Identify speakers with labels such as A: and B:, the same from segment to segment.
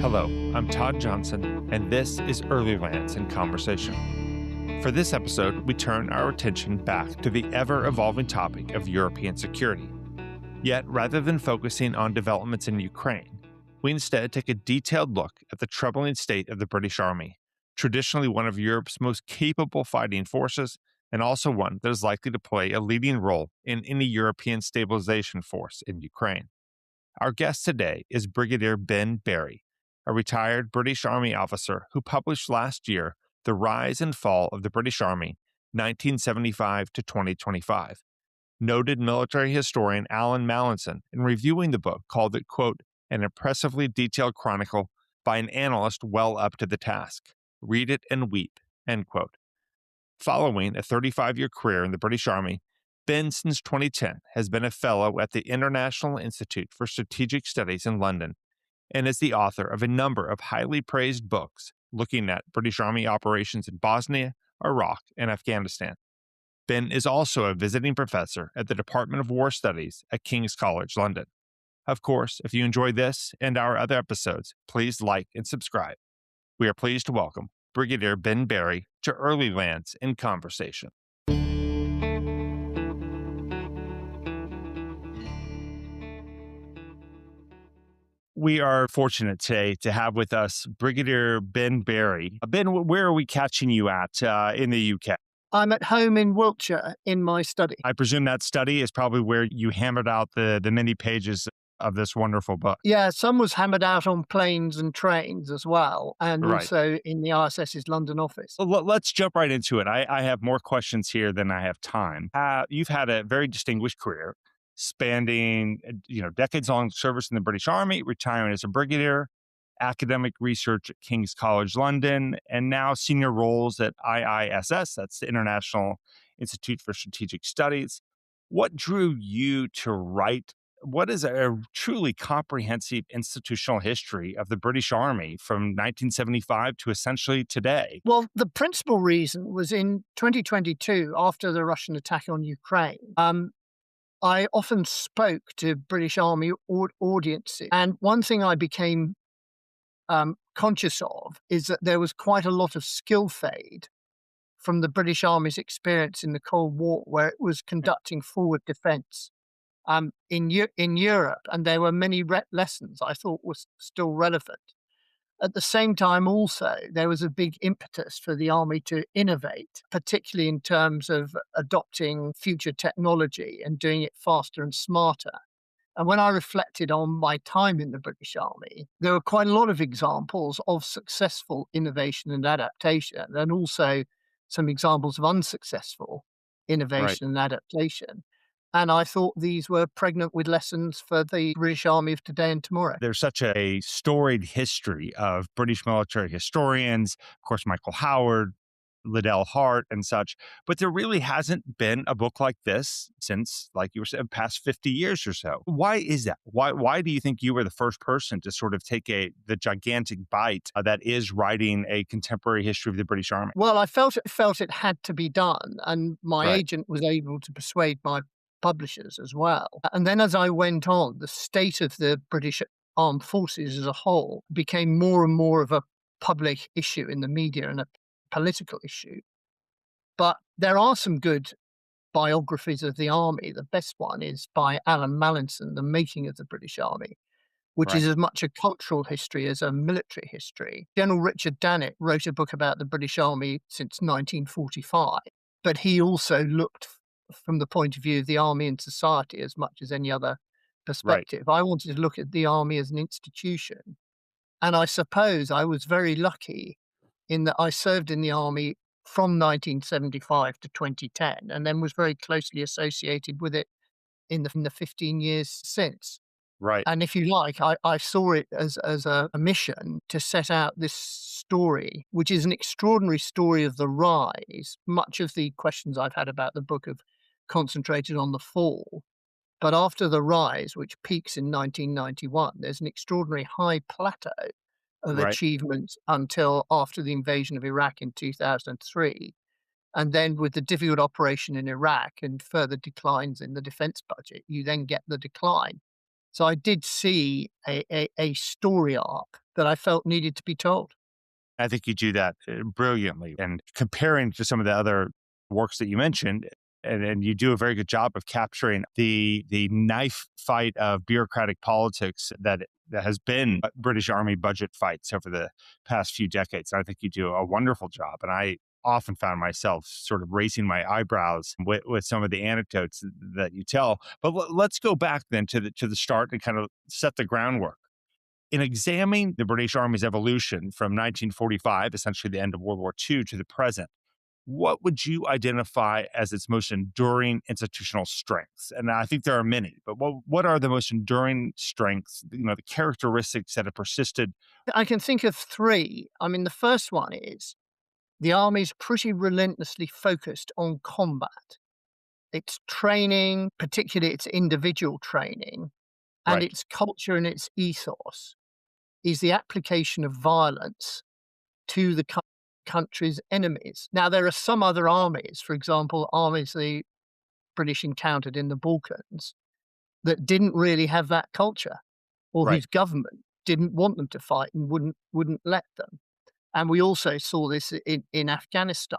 A: Hello, I'm Todd Johnson, and this is Earlylands in Conversation. For this episode, we turn our attention back to the ever-evolving topic of European security. Yet, rather than focusing on developments in Ukraine, we instead take a detailed look at the troubling state of the British Army, traditionally one of Europe's most capable fighting forces, and also one that is likely to play a leading role in any European stabilization force in Ukraine. Our guest today is Brigadier Ben Barry, a retired British Army officer who published last year The Rise and Fall of the British Army, 1975 to 2025. Noted military historian Allan Mallinson, in reviewing the book, called it, quote, an impressively detailed chronicle by an analyst well up to the task. Read it and weep, end quote. Following a 35-year career in the British Army, Ben, since 2010, has been a fellow at the International Institute for Strategic Studies in London and is the author of a number of highly praised books looking at British Army operations in Bosnia, Iraq, and Afghanistan. Ben is also a visiting professor at the Department of War Studies at King's College London. Of course, if you enjoy this and our other episodes, please like and subscribe. We are pleased to welcome Brigadier Ben Barry to Earlylands in Conversation. We are fortunate today to have with us Brigadier Ben Barry. Ben, where are we catching you at in the UK?
B: I'm at home in Wiltshire in my study.
A: I presume that study is probably where you hammered out the many pages of this wonderful book.
B: Yeah, some was hammered out on planes and trains as well, and
A: Right.
B: also in the RSS's London office.
A: Well, let's jump right into it. I have more questions here than I have time. You've had a very distinguished career spanning, decades-long service in the British Army, retiring as a brigadier, academic research at King's College London, and now senior roles at IISS, that's the International Institute for Strategic Studies. What drew you to write what is a truly comprehensive institutional history of the British Army from 1975 to essentially today?
B: Well, the principal reason was in 2022, after the Russian attack on Ukraine. I often spoke to British Army audiences, and one thing I became conscious of is that there was quite a lot of skill fade from the British Army's experience in the Cold War, where it was conducting forward defence in Europe, and there were many lessons I thought was still relevant. At the same time, also, there was a big impetus for the Army to innovate, particularly in terms of adopting future technology and doing it faster and smarter. And when I reflected on my time in the British Army, there were quite a lot of examples of successful innovation and adaptation, and also some examples of unsuccessful innovation and adaptation. And I thought these were pregnant with lessons for the British Army of today and tomorrow.
A: There's such a storied history of British military historians, of course, Michael Howard, Liddell Hart, and such. But there really hasn't been a book like this since, like you were saying, past 50 years or so. Why is that? Why do you think you were the first person to sort of take the gigantic bite that is writing a contemporary history of the British Army?
B: Well, I felt it had to be done, and my agent was able to persuade my publishers as well. And then as I went on, the state of the British Armed Forces as a whole became more and more of a public issue in the media and a political issue. But there are some good biographies of the Army. The best one is by Allan Mallinson, The Making of the British Army, which is as much a cultural history as a military history. General Richard Dannett wrote a book about the British Army since 1945, but he also looked from the point of view of the Army and society as much as any other perspective. I wanted to look at the Army as an institution. And I suppose I was very lucky in that I served in the Army from 1975 to 2010, and then was very closely associated with it in the 15 years since.
A: Right.
B: And if you like, I saw it as a mission to set out this story, which is an extraordinary story of the rise. Much of the questions I've had about the book have concentrated on the fall. But after the rise, which peaks in 1991, there's an extraordinary high plateau of achievements until after the invasion of Iraq in 2003. And then with the difficult operation in Iraq and further declines in the defense budget, you then get the decline. So I did see a story arc that I felt needed to be told.
A: I think you do that brilliantly. And comparing to some of the other works that you mentioned, and you do a very good job of capturing the knife fight of bureaucratic politics that has been British Army budget fights over the past few decades. And I think you do a wonderful job. And I often found myself sort of raising my eyebrows with some of the anecdotes that you tell. But let's go back then to the start and kind of set the groundwork. In examining the British Army's evolution from 1945, essentially the end of World War II, to the present, what would you identify as its most enduring institutional strengths? And I think there are many, but what are the most enduring strengths, the characteristics that have persisted?
B: I can think of three. I mean, the first one is the army's pretty relentlessly focused on combat. Its training, particularly its individual training, and
A: Right,
B: its culture and its ethos is the application of violence to the country's enemies. Now, there are some other armies, for example, armies the British encountered in the Balkans, that didn't really have that culture, or
A: right,
B: whose government didn't want them to fight and wouldn't let them. And we also saw this in Afghanistan.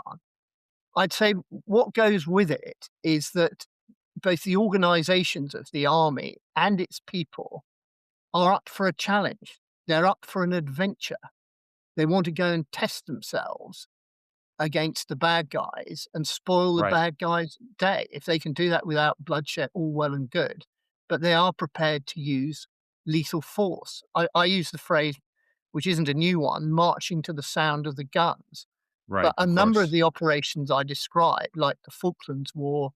B: I'd say what goes with it is that both the organizations of the army and its people are up for a challenge. They're up for an adventure. They want to go and test themselves against the bad guys and spoil the
A: right,
B: bad guys' day. If they can do that without bloodshed, all well and good. But they are prepared to use lethal force. I use the phrase, which isn't a new one, marching to the sound of the guns.
A: right,
B: But a
A: of
B: number of
A: course.
B: the operations I described, like the Falklands War,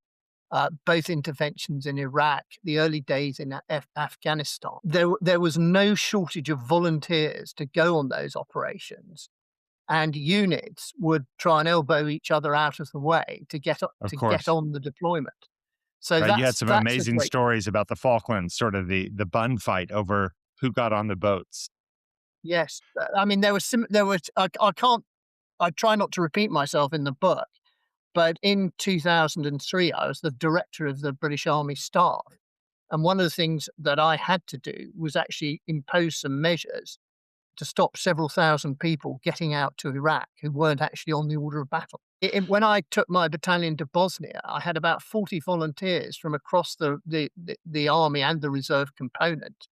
B: both interventions in Iraq, the early days in Afghanistan, there was no shortage of volunteers to go on those operations, and units would try and elbow each other out of the way
A: Of
B: to get
A: course.
B: on the deployment. So
A: Right. You had some
B: that's a
A: amazing
B: great.
A: stories about the Falklands, sort of the bun fight over who got on the boats.
B: Yes, I mean there was I can't I try not to repeat myself in the book, but in 2003 I was the director of the British Army staff, and one of the things that I had to do was actually impose some measures to stop several thousand people getting out to Iraq who weren't actually on the order of battle. When I took my battalion to Bosnia, I had about 40 volunteers from across the army and the reserve component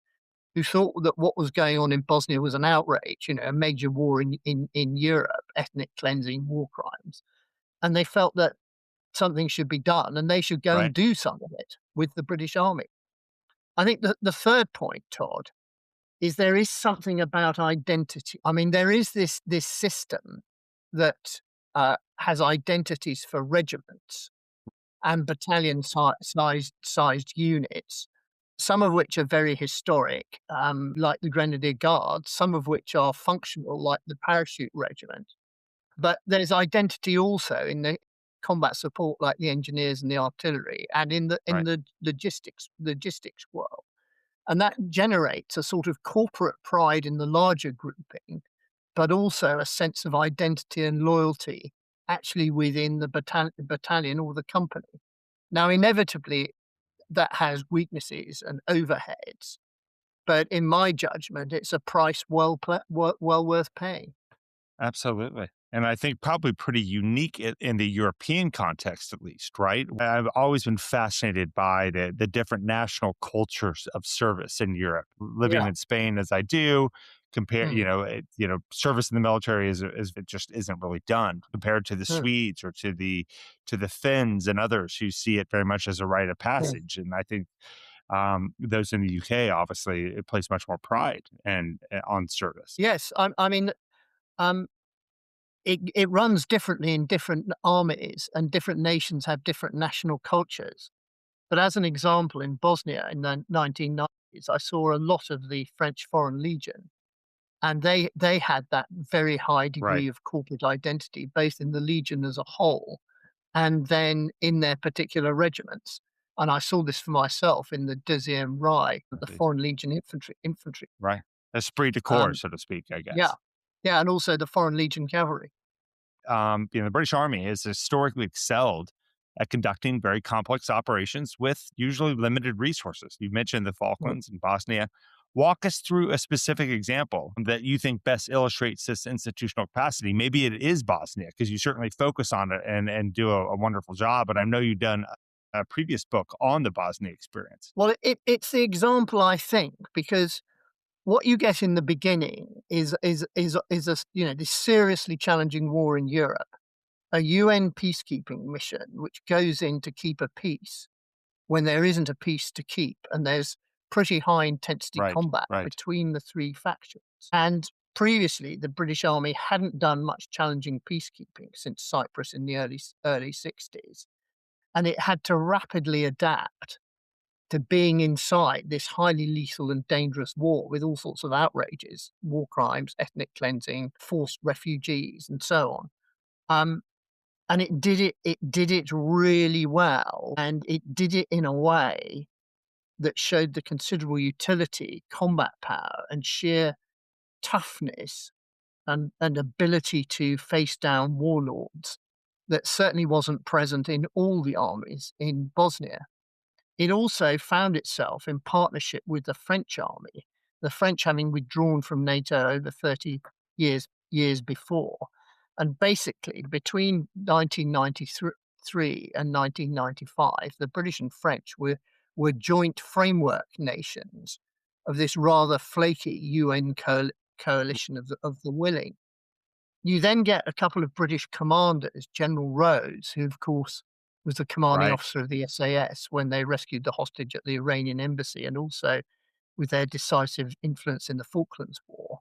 B: who thought that what was going on in Bosnia was an outrage, a major war in Europe, ethnic cleansing, war crimes. And they felt that something should be done and they should go and
A: Right.
B: do some of it with the British Army. I think the third point, Todd, is there is something about identity. I mean, there is this system that has identities for regiments and battalion sized units, some of which are very historic, like the Grenadier Guards, some of which are functional, like the Parachute Regiment. But there's identity also in the combat support, like the engineers and the artillery, and in
A: Right.
B: the logistics world. And that generates a sort of corporate pride in the larger grouping, but also a sense of identity and loyalty actually within the battalion or the company. Now, inevitably, that has weaknesses and overheads, but in my judgment, it's a price well worth paying.
A: Absolutely. And I think probably pretty unique in the European context, at least, right? I've always been fascinated by the different national cultures of service in Europe. Living
B: Yeah.
A: in Spain as I do, compare,
B: Mm,
A: service in the military is it just isn't really done compared to the
B: mm,
A: Swedes or to the Finns and others who see it very much as a rite of
B: mm.
A: passage. And I think those in the UK, obviously, it place much more pride and on service.
B: Yes, I mean, um, it runs differently in different armies, and different nations have different national cultures. But as an example, in Bosnia in the 1990s, I saw a lot of the French Foreign Legion, and they had that very high
A: Right.
B: degree of corporate identity, both in the legion as a whole, and then in their particular regiments. And I saw this for myself in the 2nd Reich, the Foreign Legion infantry.
A: Right. Esprit de corps,
B: Um,
A: so to speak, I
B: yeah,
A: guess.
B: yeah, and also the Foreign Legion cavalry.
A: The British Army has historically excelled at conducting very complex operations with usually limited resources. You mentioned the
B: Mm,
A: Falklands and Bosnia. Walk us through a specific example that you think best illustrates this institutional capacity. Maybe it is Bosnia, because you certainly focus on it and do a wonderful job. But I know you've done a previous book on the Bosnia experience.
B: Well, it's the example, I think, because what you get in the beginning is a, this seriously challenging war in Europe, a UN peacekeeping mission which goes in to keep a peace when there isn't a peace to keep, and there's pretty high intensity
A: Right,
B: combat
A: right.
B: between the three factions. And previously, the British Army hadn't done much challenging peacekeeping since Cyprus in the early 60s, and it had to rapidly adapt to being inside this highly lethal and dangerous war with all sorts of outrages, war crimes, ethnic cleansing, forced refugees, and so on. Um, and it did it really well, and it did it in a way that showed the considerable utility, combat power, and sheer toughness and ability to face down warlords that certainly wasn't present in all the armies in Bosnia. It also found itself in partnership with the French army, the French having withdrawn from NATO over 30 years before. And basically, between 1993 and 1995, the British and French were joint framework nations of this rather flaky UN coalition of the willing. You then get a couple of British commanders, General Rhodes, who, of course, was the commanding
A: Right.
B: officer of the SAS when they rescued the hostage at the Iranian embassy, and also with their decisive influence in the Falklands War.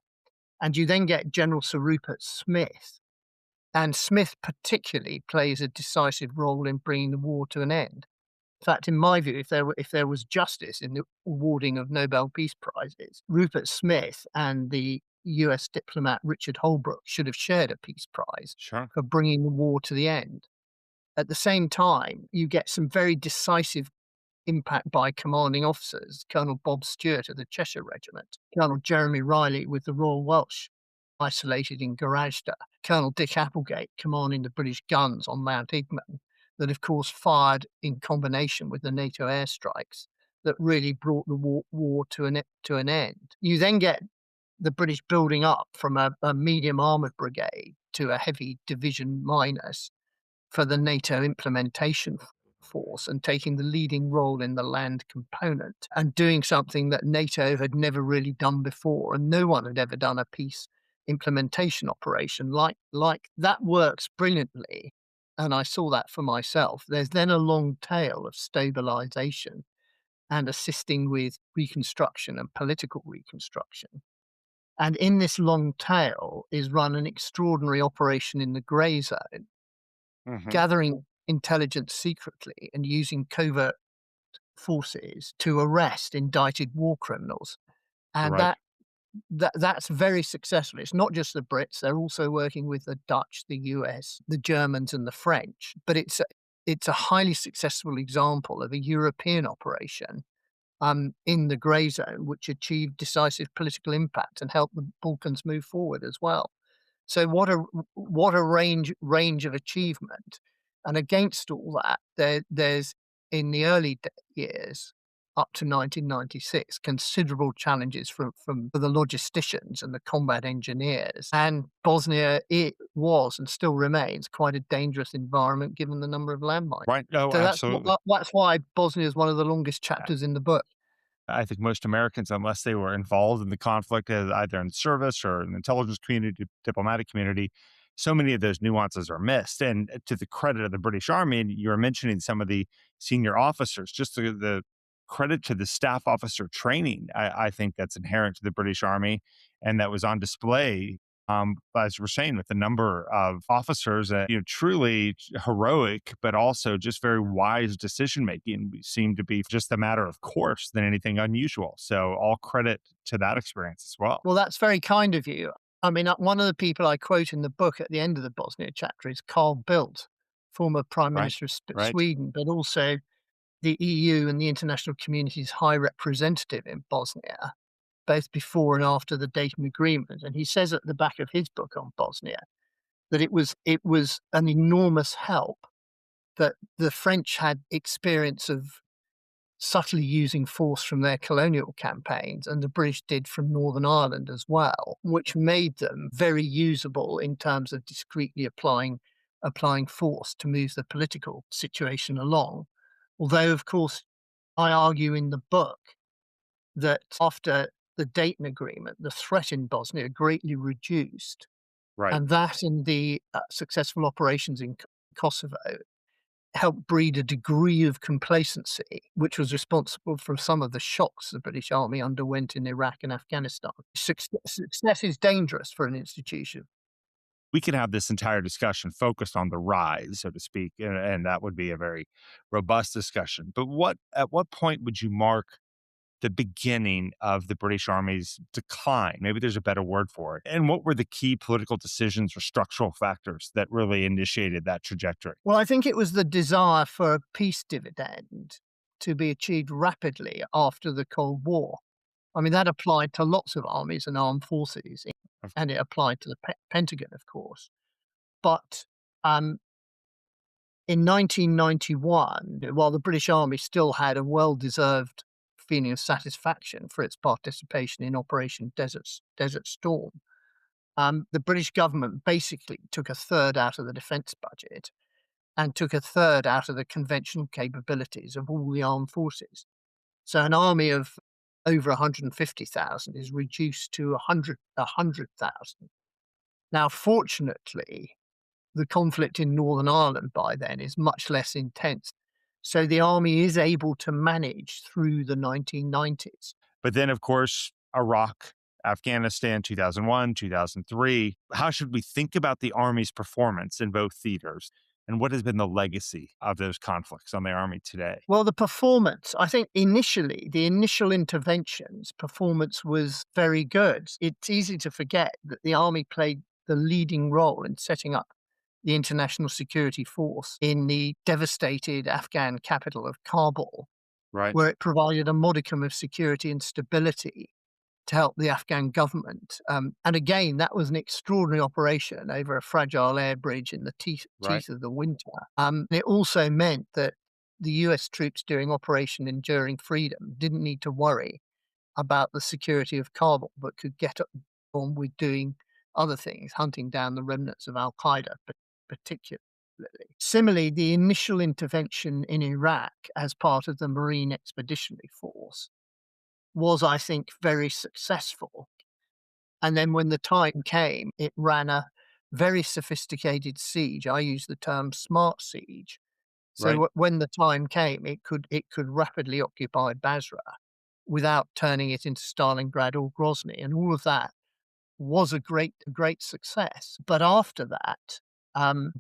B: And you then get General Sir Rupert Smith. And Smith particularly plays a decisive role in bringing the war to an end. In fact, in my view, if there was justice in the awarding of Nobel Peace Prizes, Rupert Smith and the US diplomat Richard Holbrooke should have shared a peace prize
A: Sure.
B: for bringing the war to the end. At the same time, you get some very decisive impact by commanding officers, Colonel Bob Stewart of the Cheshire Regiment, Colonel Jeremy Riley with the Royal Welsh, isolated in Gorazda, Colonel Dick Applegate commanding the British guns on Mount Igman, that of course fired in combination with the NATO airstrikes that really brought the war to an end. You then get the British building up from a medium armoured brigade to a heavy division minus for the NATO implementation force, and taking the leading role in the land component and doing something that NATO had never really done before, and no one had ever done a peace implementation operation like that. Works brilliantly, and I saw that for myself. There's then a long tail of stabilization and assisting with reconstruction and political reconstruction. And in this long tail is run an extraordinary operation in the grey zone,
A: Hmm.
B: gathering intelligence secretly and using covert forces to arrest indicted war criminals. And
A: Right.
B: that's very successful. It's not just the Brits; they're also working with the Dutch, the US, the Germans, and the French. But it's a highly successful example of a European operation in the grey zone, which achieved decisive political impact and helped the Balkans move forward as well. So what a range of achievement. And against all that, there's in the early years up to 1996, considerable challenges from the logisticians and the combat engineers. And Bosnia, it was and still remains quite a dangerous environment given the number of landmines.
A: Right. Oh,
B: So
A: absolutely.
B: that's why Bosnia is one of the longest chapters in the book.
A: I think most Americans, unless they were involved in the conflict, as either in service or in the intelligence community, diplomatic community, so many of those nuances are missed. And to the credit of the British Army, and you were mentioning some of the senior officers, just the credit to the staff officer training, I think that's inherent to the British Army and that was on display. As we're saying, with the number of officers, truly heroic, but also just very wise decision making seemed to be just a matter of course than anything unusual. So all credit to that experience as well.
B: Well, that's very kind of you. I mean, one of the people I quote in the book at the end of the Bosnia chapter is Carl Bildt, former Prime
A: Right.
B: Minister of
A: Right.
B: Sweden, but also the EU and the international community's high representative in Bosnia, both before and after the Dayton Agreement. And he says at the back of his book on Bosnia that it was an enormous help that the French had experience of subtly using force from their colonial campaigns, and the British did from Northern Ireland as well, which made them very usable in terms of discreetly applying force to move the political situation along. Although, of course, I argue in the book that after the Dayton Agreement, the threat in Bosnia greatly reduced,
A: Right.
B: and that and the successful operations in Kosovo helped breed a degree of complacency, which was responsible for some of the shocks the British Army underwent in Iraq and Afghanistan. Success is dangerous for an institution.
A: We could have this entire discussion focused on the rise, so to speak, and that would be a very robust discussion. But at what point would you mark the beginning of the British Army's decline? Maybe there's a better word for it. And what were the key political decisions or structural factors that really initiated that trajectory?
B: Well, I think it was the desire for a peace dividend to be achieved rapidly after the Cold War. I mean, that applied to lots of armies and armed forces,
A: Of-
B: and it applied to the Pentagon, of course. But in 1991, while the British Army still had a well-deserved feeling of satisfaction for its participation in Operation Desert Storm, the British government basically took a third out of the defence budget and took a third out of the conventional capabilities of all the armed forces. So an army of over 150,000 is reduced to 100,000. Now, fortunately, the conflict in Northern Ireland by then is much less intense. So the army is able to manage through the 1990s.
A: But then, of course, Iraq, Afghanistan, 2001, 2003. How should we think about the Army's performance in both theaters? And what has been the legacy of those conflicts on the Army today?
B: Well, the performance, I think initially, the initial interventions, performance was very good. It's easy to forget that the army played the leading role in setting up the international security force in the devastated Afghan capital of Kabul,
A: Right.
B: where it provided a modicum of security and stability to help the Afghan government. And again, that was an extraordinary operation over a fragile air bridge in the teeth
A: Right.
B: of the winter. It also meant that the US troops during Operation Enduring Freedom didn't need to worry about the security of Kabul, but could get on with doing other things, hunting down the remnants of Al Qaeda, particularly. Similarly, the initial intervention in Iraq as part of the Marine Expeditionary Force was, I think, very successful. And then when the time came, it ran a very sophisticated siege. I use the term smart siege. So
A: Right.
B: when the time came, it could rapidly occupy Basra without turning it into Stalingrad or Grozny, and all of that was a great success. But after that,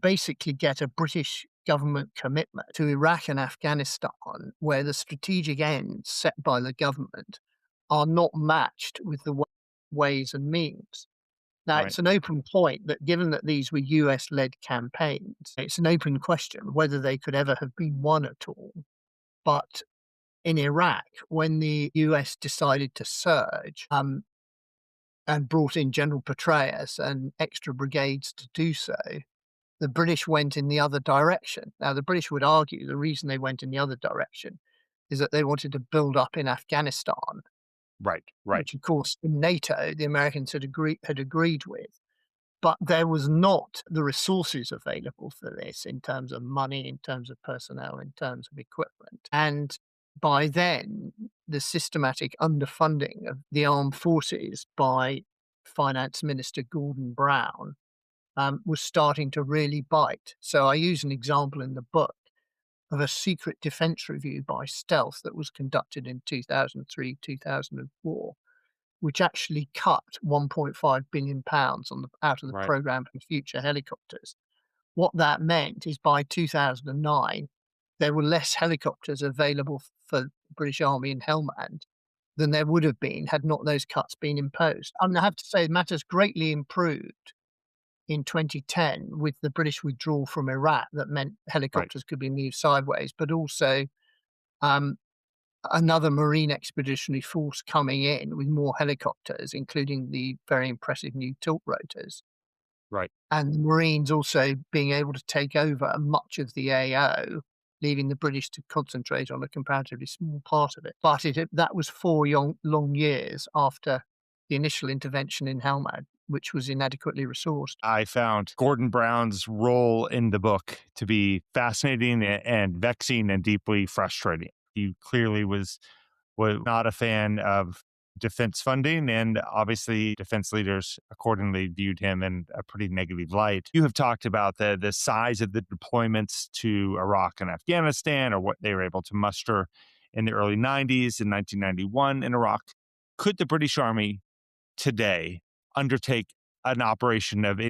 B: basically get a British government commitment to Iraq and Afghanistan, where the strategic ends set by the government are not matched with the ways and means. Now,
A: Right.
B: it's an open point that given that these were US-led campaigns, it's an open question whether they could ever have been won at all. But in Iraq, when the US decided to surge and brought in General Petraeus and extra brigades to do so, the British went in the other direction. Now, the British would argue the reason they went in the other direction is that they wanted to build up in Afghanistan,
A: Right. Right.
B: which, of course, in NATO, the Americans had agreed with. But there was not the resources available for this in terms of money, in terms of personnel, in terms of equipment. And by then, the systematic underfunding of the armed forces by Finance Minister Gordon Brown was starting to really bite. So I use an example in the book of a secret defense review by stealth that was conducted in 2003, 2004, which actually cut £1.5 billion out of the
A: Right.
B: program for future helicopters. What that meant is by 2009, there were less helicopters available for the British Army in Helmand than there would have been had not those cuts been imposed. I have to say, matters greatly improved in 2010 with the British withdrawal from Iraq that meant
A: Right.
B: helicopters could be moved sideways, but also um, another Marine Expeditionary Force coming in with more helicopters, including the very impressive new tilt rotors,
A: Right.
B: and the Marines also being able to take over much of the AO leaving the British to concentrate on a comparatively small part of it. But that was 4 long years after the initial intervention in Helmand, which was inadequately resourced.
A: I found Gordon Brown's role in the book to be fascinating and vexing and deeply frustrating. He clearly was not a fan of defense funding, and obviously defense leaders accordingly viewed him in a pretty negative light. You have talked about the size of the deployments to Iraq and Afghanistan, or what they were able to muster in the early 90s and 1991 in Iraq. Could the British Army today undertake an operation of a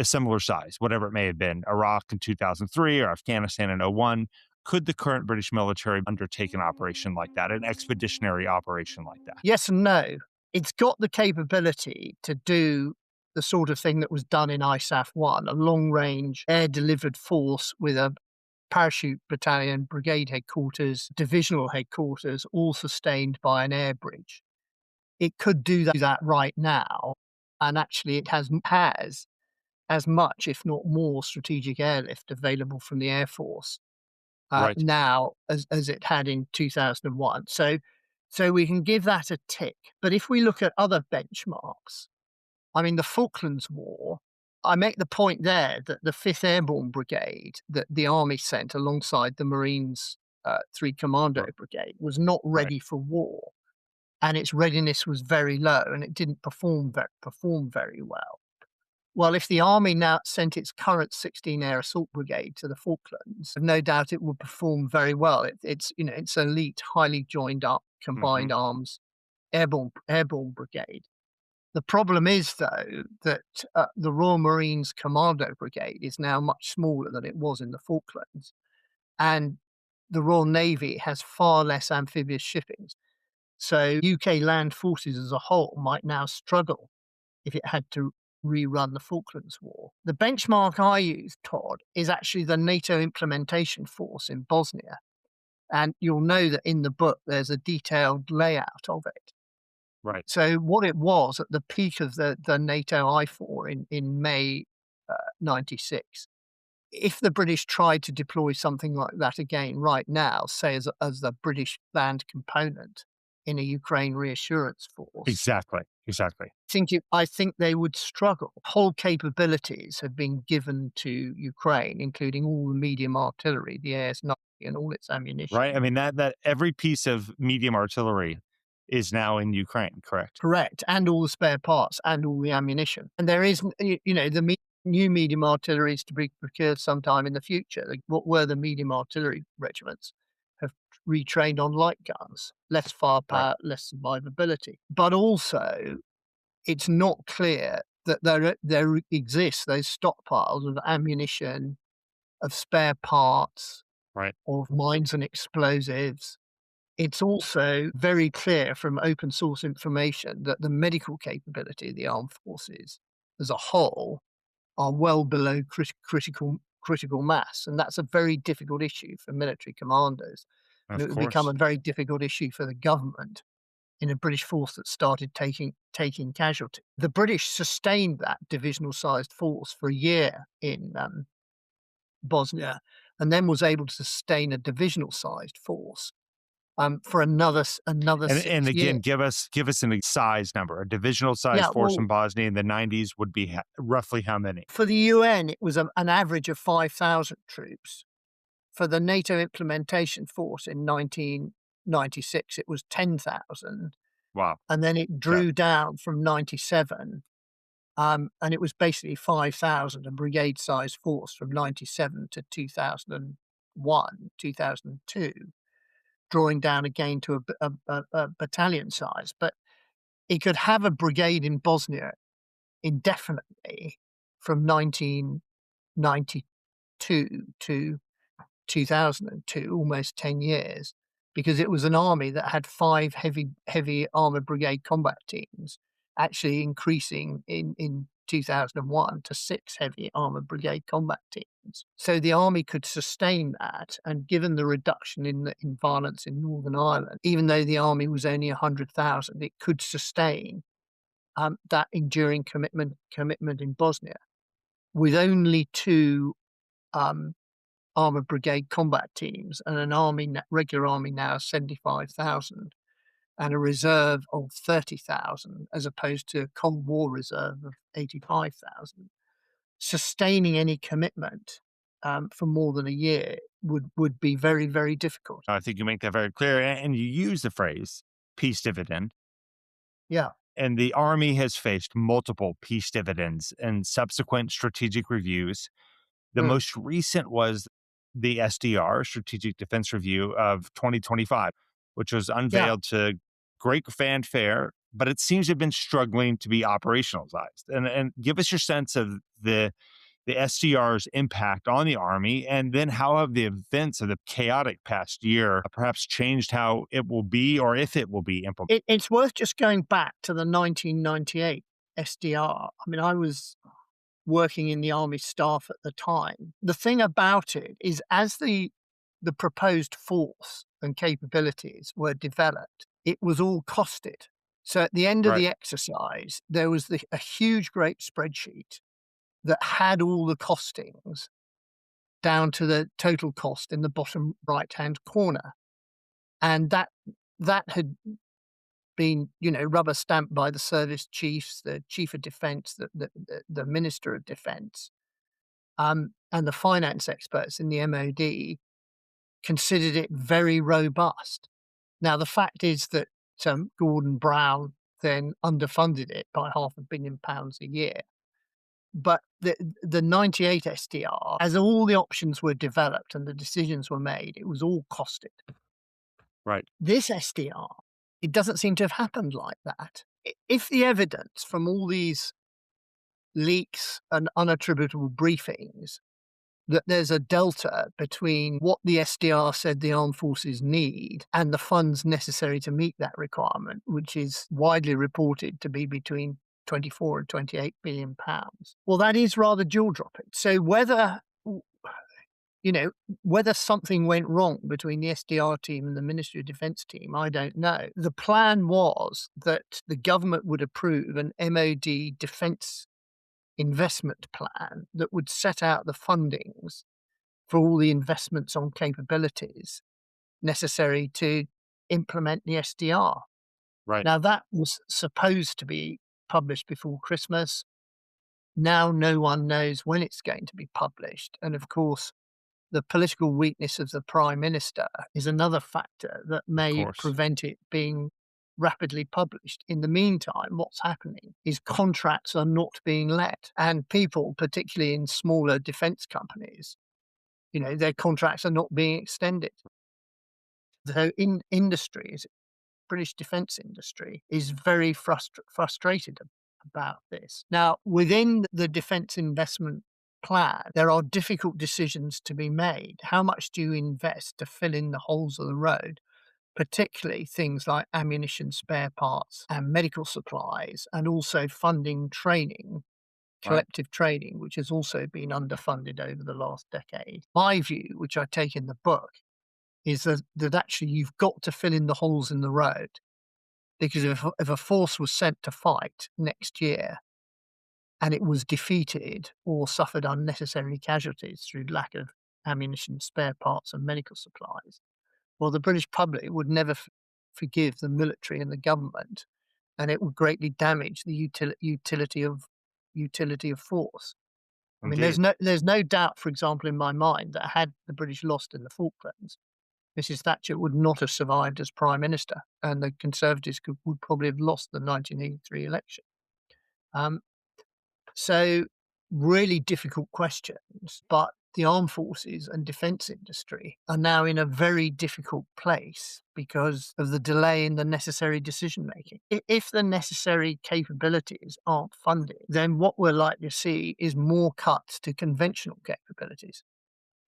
A: similar size, whatever it may have been, Iraq in 2003 or Afghanistan in 01? Could the current British military undertake an operation like that, an expeditionary operation like that?
B: Yes and no. It's got the capability to do the sort of thing that was done in ISAF 1, a long-range air-delivered force with a parachute battalion, brigade headquarters, divisional headquarters, all sustained by an air bridge. It could do that right now, and actually it has as much, if not more, strategic airlift available from the Air Force
A: Right.
B: now as it had in 2001. So we can give that a tick. But if we look at other benchmarks, I mean, the Falklands War, I make the point there that the 5th Airborne Brigade that the Army sent alongside the Marines 3 Commando Brigade was not ready for war. And its readiness was very low, and it didn't perform very well. Well, if the Army now sent its current 16 Air Assault Brigade to the Falklands, no doubt it would perform very well. It's elite, highly joined up, combined arms, airborne brigade. The problem is, though, that the Royal Marines Commando Brigade is now much smaller than it was in the Falklands, and the Royal Navy has far less amphibious shipping. So UK land forces as a whole might now struggle if it had to rerun the Falklands War. The benchmark I use, Todd, is actually the NATO implementation force in Bosnia. And you'll know that in the book there's a detailed layout of it.
A: Right.
B: So what it was at the peak of the NATO IFOR in May 96, if the British tried to deploy something like that again right now, say as the British land component in a Ukraine reassurance force.
A: Exactly.
B: I think they would struggle. Whole capabilities have been given to Ukraine, including all the medium artillery, the AS-90 and all its ammunition.
A: Right. I mean, that every piece of medium artillery is now in Ukraine, correct?
B: Correct. And all the spare parts and all the ammunition. And there is, the new medium artillery is to be procured sometime in the future. What were the medium artillery regiments have retrained on light guns, less firepower, less survivability. But also, it's not clear that there exists those stockpiles of ammunition, of spare parts, of mines and explosives. It's also very clear from open source information that the medical capability of the armed forces as a whole are well below critical mass. And that's a very difficult issue for military commanders. And it would become a very difficult issue for the government in a British force that started taking casualties. The British sustained that divisional-sized force for a year in Bosnia, and then was able to sustain a divisional-sized force for another 6
A: and again,
B: years.
A: give us a size number. A divisional size force in Bosnia in the 90s would be roughly how many?
B: For the UN, it was an average of 5,000 troops. For the NATO implementation force in 1996, it was 10,000.
A: Wow.
B: And then it drew down from 97, and it was basically 5,000, a brigade-sized force from 97 to 2001, 2002, drawing down again to a battalion size. But it could have a brigade in Bosnia indefinitely from 1992 to 2002, almost 10 years, because it was an army that had 5 heavy armored brigade combat teams, actually increasing in 2001 to 6 heavy armored brigade combat teams. So the army could sustain that, and given the reduction in violence in Northern Ireland, even though the army was only 100,000, it could sustain that enduring commitment in Bosnia with only 2 armoured brigade combat teams and an regular army now of 75,000 and a reserve of 30,000 as opposed to a Cold War reserve of 85,000. Sustaining any commitment for more than a year would be very, very difficult.
A: I think you make that very clear. And you use the phrase peace dividend.
B: Yeah.
A: And the Army has faced multiple peace dividends and subsequent strategic reviews. The
B: Mm.
A: most recent was the SDR, Strategic Defense Review of 2025, which was
B: Yeah.
A: unveiled to great fanfare, but it seems to have been struggling to be operationalized. And give us your sense of the SDR's impact on the Army, and then how have the events of the chaotic past year perhaps changed how it will be or if it will be implemented?
B: It's worth just going back to the 1998 SDR. I mean, I was working in the Army staff at the time. The thing about it is, as the proposed force and capabilities were developed, it was all costed. So at the end of
A: Right,
B: the exercise, there was a huge, great spreadsheet that had all the costings down to the total cost in the bottom right-hand corner. And that had been, rubber stamped by the service chiefs, the chief of defense, the minister of defense, and the finance experts in the MOD considered it very robust. Now, the fact is that Gordon Brown then underfunded it by £500 million a year. But the 98 SDR, as all the options were developed and the decisions were made, it was all costed.
A: right.
B: This SDR, it doesn't seem to have happened like that. If the evidence from all these leaks and unattributable briefings that there's a delta between what the SDR said the armed forces need and the funds necessary to meet that requirement, which is widely reported to be between 24 and 28 billion pounds. Well, that is rather jaw-dropping. So whether something went wrong between the SDR team and the Ministry of Defence team, I don't know. The plan was that the government would approve an MOD defence investment plan that would set out the fundings for all the investments on capabilities necessary to implement the SDR.
A: Right.
B: Now, that was supposed to be published before Christmas. Now no one knows when it's going to be published. And of course, the political weakness of the Prime Minister is another factor that
A: Of
B: may
A: course.
B: prevent it being rapidly published. In the meantime, what's happening is contracts are not being let, and people, particularly in smaller defence companies, their contracts are not being extended. So in industries, British defence industry is very frustrated about this. Now, within the defence investment plan, there are difficult decisions to be made. How much do you invest to fill in the holes of the road? Particularly things like ammunition, spare parts, and medical supplies, and also funding training,
A: Right.
B: collective training, which has also been underfunded over the last decade. My view, which I take in the book, is that actually you've got to fill in the holes in the road, because if a force was sent to fight next year and it was defeated or suffered unnecessary casualties through lack of ammunition, spare parts, and medical supplies, well, the British public would never forgive the military and the government, and it would greatly damage the utility of force. I mean,
A: Indeed.
B: there's no doubt, for example, in my mind, that had the British lost in the Falklands, Mrs. Thatcher would not have survived as Prime Minister, and the Conservatives would probably have lost the 1983 election. Um, so, really difficult questions, but the armed forces and defence industry are now in a very difficult place because of the delay in the necessary decision making. If the necessary capabilities aren't funded, then what we're likely to see is more cuts to conventional capabilities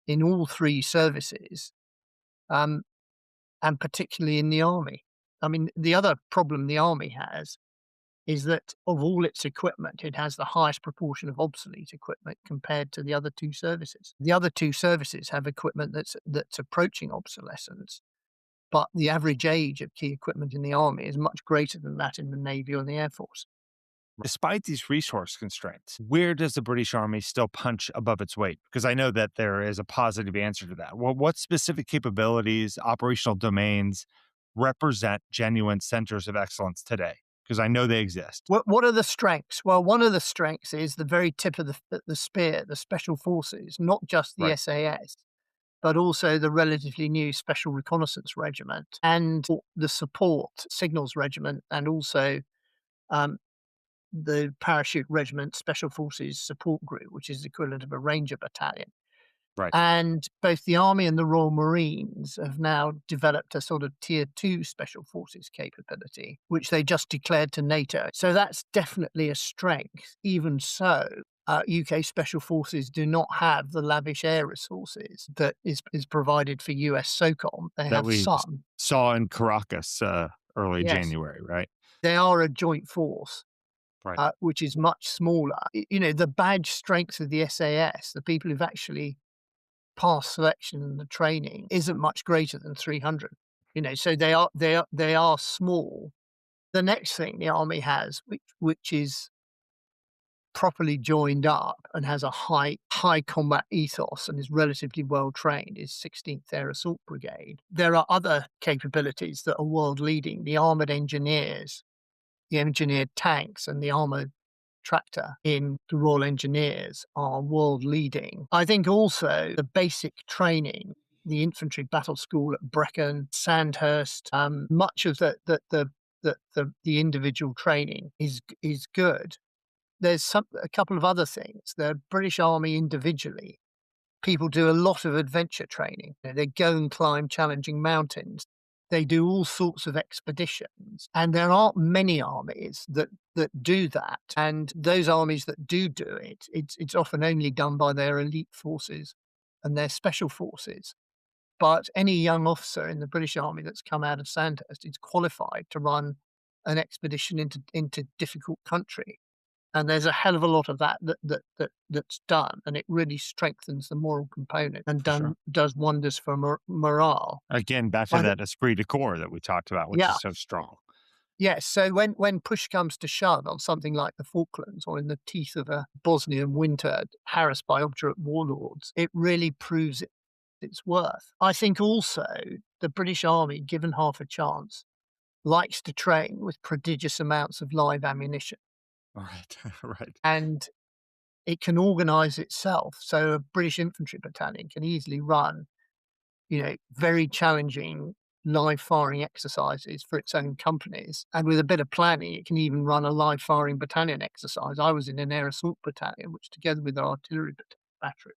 B: in all three services, and particularly in the army. I mean, the other problem the army has is that of all its equipment, it has the highest proportion of obsolete equipment compared to the other two services. The other two services have equipment that's approaching obsolescence, but the average age of key equipment in the army is much greater than that in the Navy or the Air Force.
A: Despite these resource constraints, where does the British Army still punch above its weight? Because I know that there is a positive answer to that. Well, what specific capabilities, operational domains represent genuine centers of excellence today? Because I know they exist.
B: What are the strengths? Well, one of the strengths is the very tip of the spear, the special forces, not just the
A: Right.
B: SAS, but also the relatively new Special Reconnaissance Regiment and the support signals regiment, and also um, the Parachute Regiment Special Forces Support Group, which is the equivalent of a Ranger Battalion.
A: Right.
B: And both the Army and the Royal Marines have now developed a sort of Tier 2 Special Forces capability, which they just declared to NATO. So that's definitely a strength. Even so, UK Special Forces do not have the lavish air resources that is provided for US SOCOM. They
A: That
B: have
A: we
B: some.
A: saw in Caracas early
B: Yes,
A: January, right?
B: they are a joint force.
A: Right.
B: Which is much smaller. The badge strength of the SAS, the people who've actually passed selection and the training, isn't much greater than 300. So they are small. The next thing the army has, which is properly joined up and has a high combat ethos and is relatively well trained, is 16th Air Assault Brigade. There are other capabilities that are world leading. The armored engineers, the engineered tanks, and the armored tractor in the Royal Engineers are world leading. I think also the basic training, the infantry battle school at Brecon, Sandhurst, much of the individual training is good. There's a couple of other things. The British Army individually, people do a lot of adventure training. They go and climb challenging mountains. They do all sorts of expeditions, and there aren't many armies that do that. And those armies that do it, it's often only done by their elite forces and their special forces. But any young officer in the British Army that's come out of Sandhurst is qualified to run an expedition into difficult country. And there's a hell of a lot of that's done, and it really strengthens the moral component and
A: For sure.
B: does wonders for morale.
A: Again, back to
B: I th-
A: that esprit de corps that we talked about, which
B: yeah,
A: is so strong.
B: yes. So when push comes to shove on something like the Falklands or in the teeth of a Bosnian winter harassed by obdurate warlords, it really proves its worth. I think also the British Army, given half a chance, likes to train with prodigious amounts of live ammunition,
A: Right. Right.
B: and it can organise itself. So a British infantry battalion can easily run, very challenging live firing exercises for its own companies. And with a bit of planning, it can even run a live firing battalion exercise. I was in an air assault battalion, which together with our artillery battery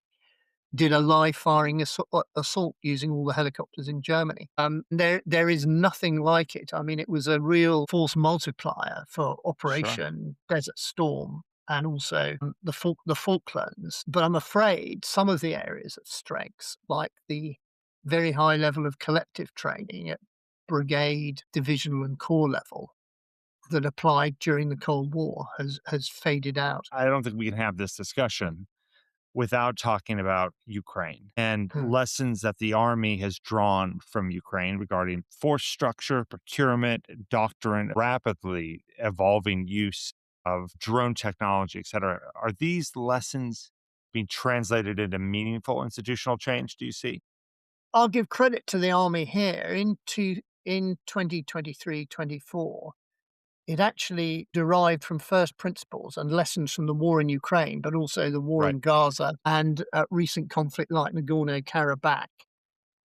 B: did a live firing assault using all the helicopters in Germany. There is nothing like it. I mean, it was a real force multiplier for
A: Sure.
B: Operation Desert Storm and also the Falklands. But I'm afraid some of the areas of strengths, like the very high level of collective training at brigade, divisional, and corps level that applied during the Cold War, has faded out.
A: I don't think we can have this discussion without talking about Ukraine and
B: Hmm.
A: lessons that the Army has drawn from Ukraine regarding force structure, procurement, doctrine, rapidly evolving use of drone technology, et cetera. Are these lessons being translated into meaningful institutional change, do you see?
B: I'll give credit to the army here. In 2023-24, it actually derived from first principles and lessons from the war in Ukraine, but also the war
A: Right.
B: in Gaza and recent conflict like Nagorno-Karabakh.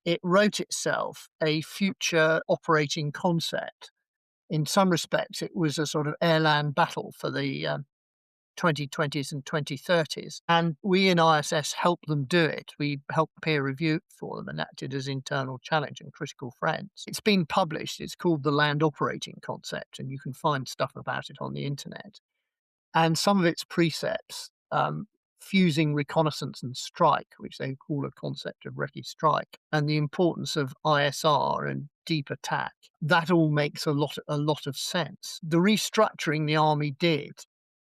B: It wrote itself a future operating concept. In some respects, it was a sort of air-land battle for the 2020s and 2030s. And we in ISS helped them do it. We helped peer review it for them and acted as internal challenge and critical friends. It's been published. It's called the Land Operating Concept, and you can find stuff about it on the internet. And some of its precepts, fusing reconnaissance and strike, which they call a concept of recce strike, and the importance of ISR and deep attack, that all makes a lot of sense. The restructuring the army did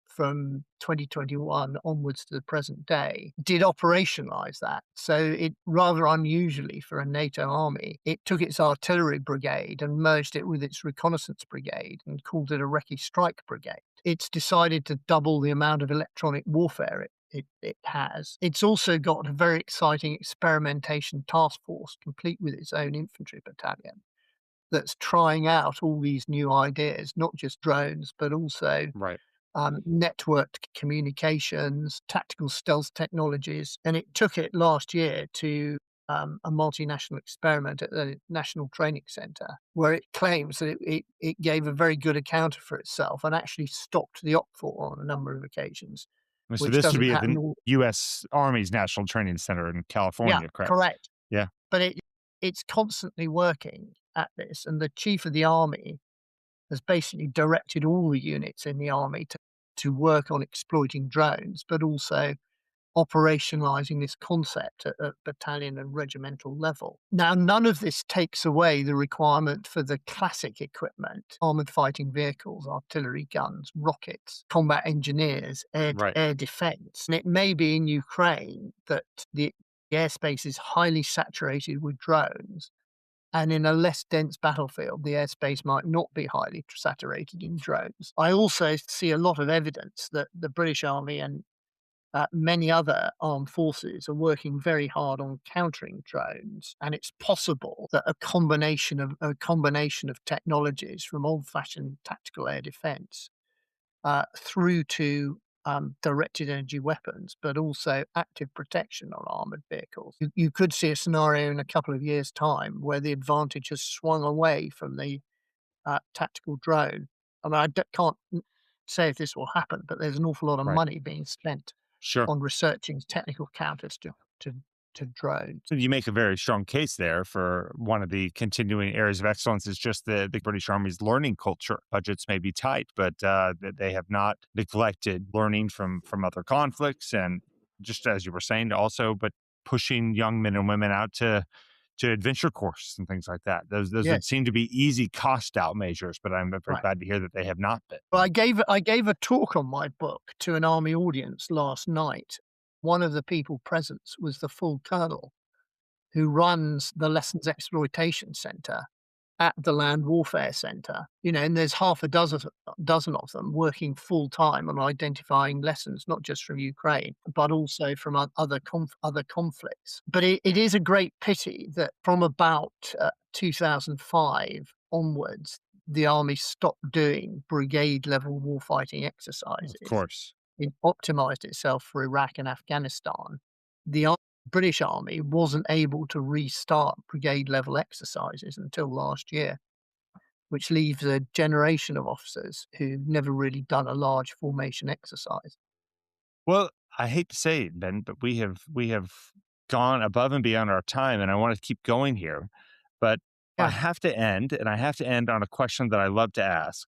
B: from 2021 onwards to the present day did operationalize that. So it, rather unusually for a NATO army, it took its artillery brigade and merged it with its reconnaissance brigade and called it a recce strike brigade. it's decided to double the amount of electronic warfare it has. It's also got a very exciting experimentation task force, complete with its own infantry battalion, that's trying out all these new ideas, not just drones, but also
A: Right.
B: networked communications, tactical stealth technologies. And it took it last year to a multinational experiment at the National Training Centre, where it claims that it gave a very good account for itself and actually stopped the OPFOR on a number of occasions,
A: So
B: which
A: this would
B: doesn't
A: be at
B: happen
A: the
B: all.
A: U.S. Army's National Training Center in
B: Yeah,
A: California, correct?
B: correct.
A: Yeah.
B: But it's constantly working at this, and the chief of the army has basically directed all the units in the army to work on exploiting drones, but also operationalizing this concept at battalion and regimental level. Now, none of this takes away the requirement for the classic equipment: armored fighting vehicles, artillery guns, rockets, combat engineers,
A: Right.
B: air defense. And it may be in Ukraine that the airspace is highly saturated with drones, and in a less dense battlefield, the airspace might not be highly saturated in drones. I also see a lot of evidence that the British Army and many other armed forces are working very hard on countering drones, and it's possible that a combination of technologies, from old-fashioned tactical air defence through to directed energy weapons, but also active protection on armoured vehicles. You could see a scenario in a couple of years' time where the advantage has swung away from the tactical drone. I mean, can't say if this will happen, but there's an awful lot of
A: Right.
B: money being spent
A: Sure.
B: on researching technical counters to drones.
A: So you make a very strong case there for one of the continuing areas of excellence is just the British Army's learning culture. Budgets may be tight, but they have not neglected learning from other conflicts, and just as you were saying, also, but pushing young men and women out to adventure courses and things like that. Those would
B: Yes,
A: seem to be easy cost out measures, but I'm very
B: right.
A: glad to hear that they have not been.
B: Well, I gave a talk on my book to an army audience last night. One of the people present was the full colonel who runs the Lessons Exploitation Centre at the Land Warfare Centre. And there's half a dozen of them working full time on identifying lessons, not just from Ukraine, but also from other conflicts. But it is a great pity that from about 2005 onwards, the army stopped doing brigade level warfighting
A: Of
B: exercises.
A: course.
B: It optimized itself for Iraq and Afghanistan. The British Army wasn't able to restart brigade level exercises until last year, which leaves a generation of officers who've never really done a large formation exercise.
A: Well, I hate to say it, Ben, but we have gone above and beyond our time, and I want to keep going here. But I
B: Yeah.
A: have to end, and I have to end on a question that I love to ask.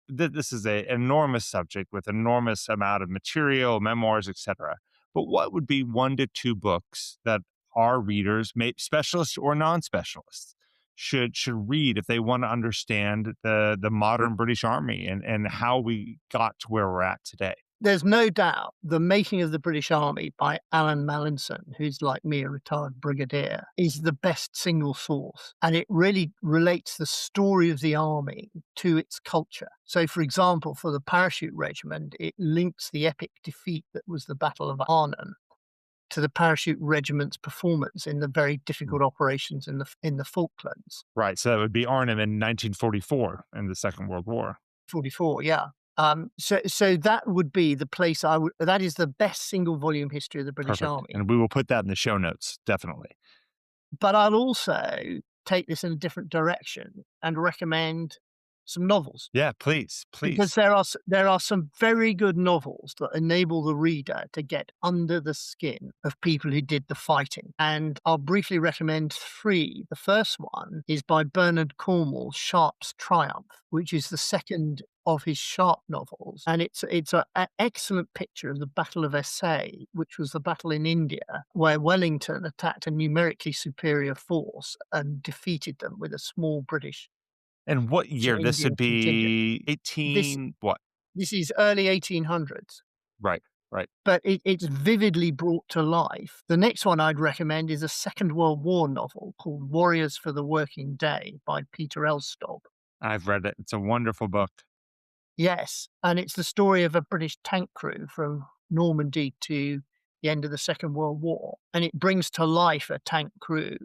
A: This is an enormous subject with enormous amount of material, memoirs, etc. But what would be 1 to 2 books that our readers, specialists or non-specialists, should read if they want to understand the modern British Army and how we got to where we're at today?
B: There's no doubt The Making of the British Army by Allan Mallinson, who's like me, a retired brigadier, is the best single source. And it really relates the story of the army to its culture. So, for example, for the parachute regiment, it links the epic defeat that was the Battle of Arnhem to the parachute regiment's performance in the very difficult operations in the Falklands.
A: Right, so that would be Arnhem in 1944 in the Second World War.
B: 44, yeah. So that would be the place that is the best single volume history of the British
A: Perfect,
B: Army.
A: and we will put that in the show notes, definitely.
B: But I'll also take this in a different direction and recommend some novels.
A: Yeah, please,
B: Because
A: please.
B: there are some very good novels that enable the reader to get under the skin of people who did the fighting. And I'll briefly recommend 3. The first one is by Bernard Cornwell, Sharpe's Triumph, which is the second of his Sharpe novels. And it's an excellent picture of the Battle of Essay, which was the battle in India, where Wellington attacked a numerically superior force and defeated them with a small British
A: And what
B: to
A: year? This
B: India
A: would
B: contingent.
A: be
B: This
A: 18 what?
B: this is early 1800s,
A: Right, right.
B: but it's vividly brought to life. The next one I'd recommend is a Second World War novel called Warriors for the Working Day by Peter Elstob.
A: I've read it. It's a wonderful book.
B: Yes, and it's the story of a British tank crew from Normandy to the end of the Second World War, and it brings to life a tank crew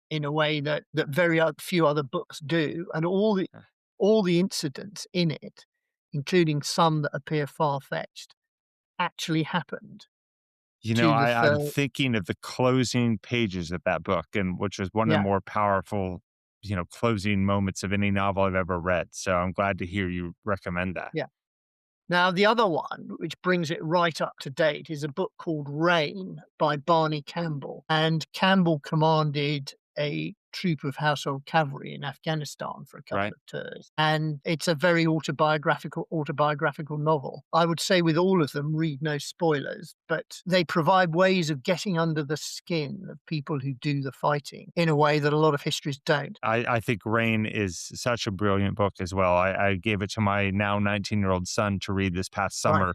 B: in a way that very few other books do, and all the incidents in it, including some that appear far-fetched, actually happened to the
A: I'm
B: third.
A: thinking of the closing pages of that book, and which was one of the
B: Yeah,
A: more powerful, closing moments of any novel I've ever read. So I'm glad to hear you recommend that.
B: yeah. Now, the other one, which brings it right up to date, is a book called Rain by Barney Campbell. And Campbell commanded a troop of household cavalry in Afghanistan for a couple
A: Right?
B: of tours. And it's a very autobiographical novel. I would say with all of them, read no spoilers, but they provide ways of getting under the skin of people who do the fighting in a way that a lot of histories don't.
A: I think Rain is such a brilliant book as well. I gave it to my now 19-year-old son to read this past
B: Right.
A: summer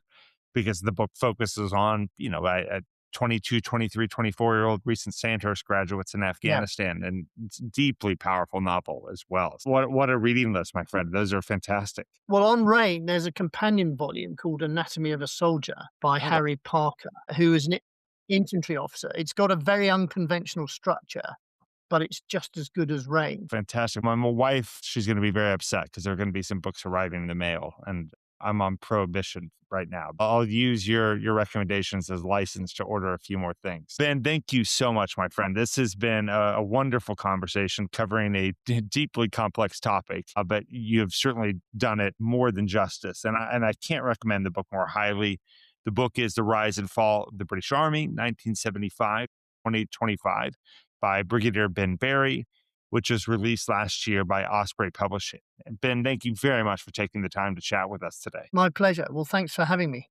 A: because the book focuses on, a 22, 23, 24-year-old recent Sandhurst graduates in
B: Yeah.
A: Afghanistan. And it's a deeply powerful novel as well. So what a reading list, my friend. Those are fantastic.
B: Well, on Rain, there's a companion volume called Anatomy of a Soldier by
A: Okay.
B: Harry Parker, who is an infantry officer. It's got a very unconventional structure, but it's just as good as Rain.
A: Fantastic. My wife, she's going to be very upset because there are going to be some books arriving in the mail, and I'm on prohibition right now. I'll use your recommendations as license to order a few more things. Ben, thank you so much, my friend. This has been a wonderful conversation covering a deeply complex topic, but you have certainly done it more than justice. And I can't recommend the book more highly. The book is The Rise and Fall of the British Army, 1975, 2025, by Brigadier Ben Barry, which was released last year by Osprey Publishing. And Ben, thank you very much for taking the time to chat with us today.
B: My pleasure. Well, thanks for having me.